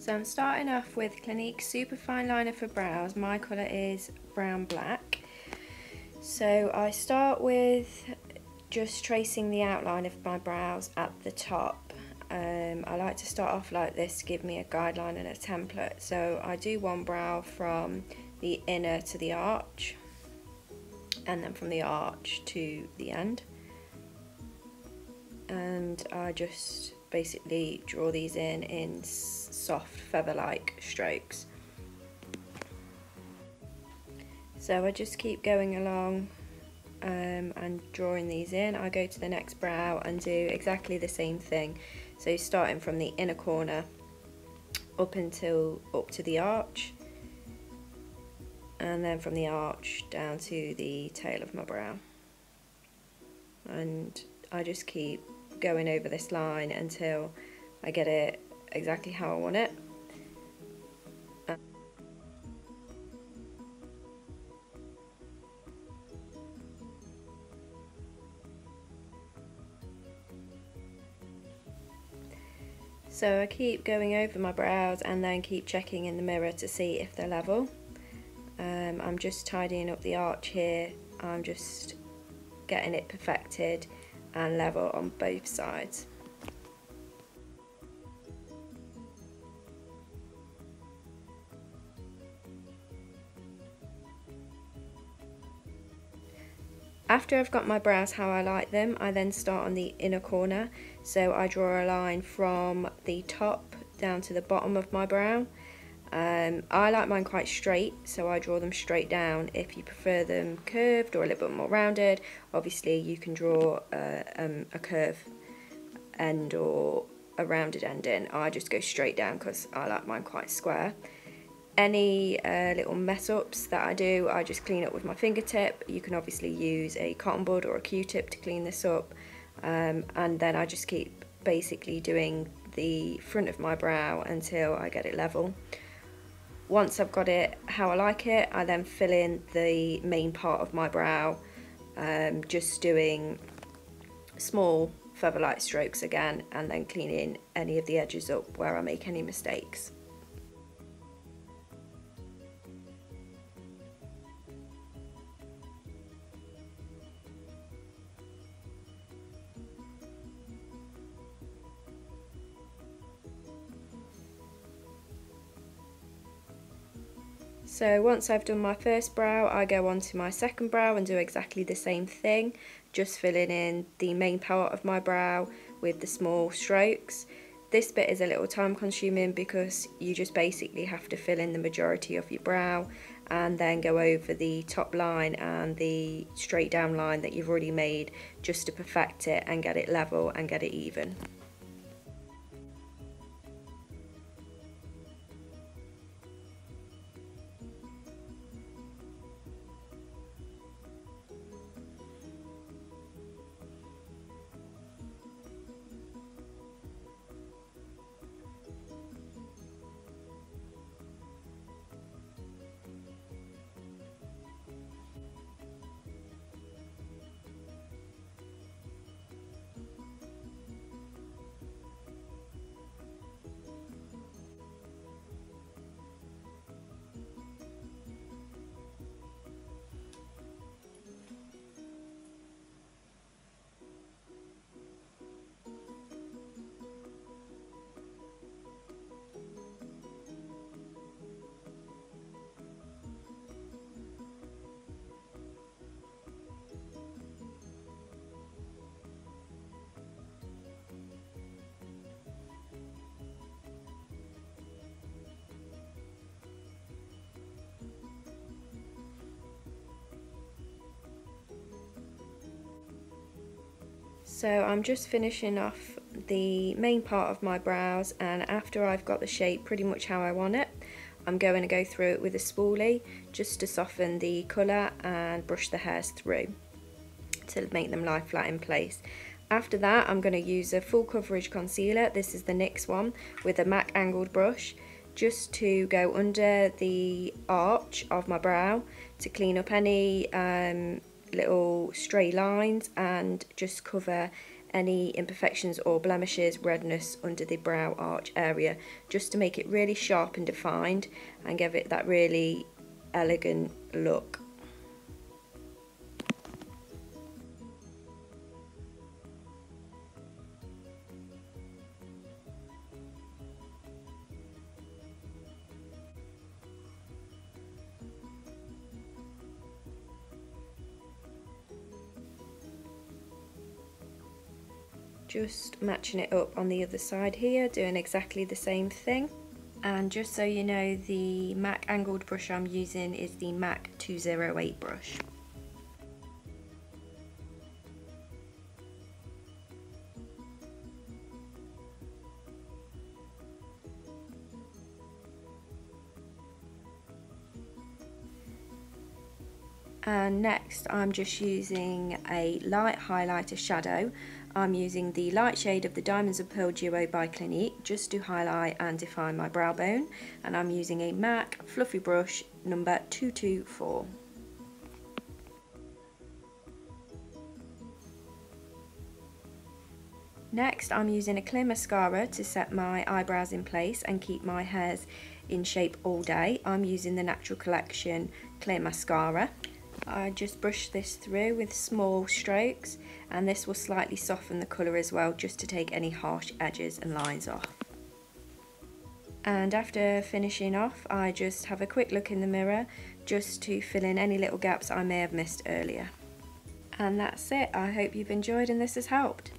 So I'm starting off with Clinique Super Fine Liner for brows. My colour is brown black. So I start with just tracing the outline of my brows at the top. I like to start off like this to give me a guideline and a template. So I do one brow from the inner to the arch, and then from the arch to the end. And I just basically draw these in soft feather-like strokes. So I just keep going along and drawing these in. I go to the next brow and do exactly the same thing. So starting from the inner corner up to the arch, and then from the arch down to the tail of my brow. And I just keep going over this line until I get it exactly how I want it. So I keep going over my brows and then keep checking in the mirror to see if they're level. I'm just tidying up the arch here. I'm just getting it perfected and level on both sides. After I've got my brows how I like them, I then start on the inner corner. So I draw a line from the top down to the bottom of my brow. I like mine quite straight, so I draw them straight down. If you prefer them curved or a little bit more rounded, obviously you can draw a curve end or a rounded end in. I just go straight down because I like mine quite square. Any little mess ups that I do, I just clean up with my fingertip. You can obviously use a cotton bud or a Q-tip to clean this up, and then I just keep basically doing the front of my brow until I get it level. Once I've got it how I like it, I then fill in the main part of my brow, just doing small feather-like strokes again, and then cleaning any of the edges up where I make any mistakes. So once I've done my first brow, I go on to my second brow and do exactly the same thing, just filling in the main part of my brow with the small strokes. This bit is a little time consuming because you just basically have to fill in the majority of your brow and then go over the top line and the straight down line that you've already made just to perfect it and get it level and get it even. So I'm just finishing off the main part of my brows, and after I've got the shape pretty much how I want it, I'm going to go through it with a spoolie just to soften the colour and brush the hairs through to make them lie flat in place. After that, I'm going to use a full coverage concealer. This is the NYX one with a MAC angled brush, just to go under the arch of my brow to clean up any little stray lines and just cover any imperfections or blemishes, redness under the brow arch area, just to make it really sharp and defined and give it that really elegant look. Just matching it up on the other side here, doing exactly the same thing. And just so you know, the MAC angled brush I'm using is the MAC 208 brush. And next I'm just using a light highlighter shadow. I'm using the light shade of the Diamonds and Pearl Duo by Clinique just to highlight and define my brow bone, and I'm using a MAC fluffy brush number 224. Next I'm using a clear mascara to set my eyebrows in place and keep my hairs in shape all day. I'm using the Natural Collection clear mascara. I just brush this through with small strokes, and this will slightly soften the colour as well, just to take any harsh edges and lines off. And after finishing off, I just have a quick look in the mirror just to fill in any little gaps I may have missed earlier. And that's it. I hope you've enjoyed and this has helped.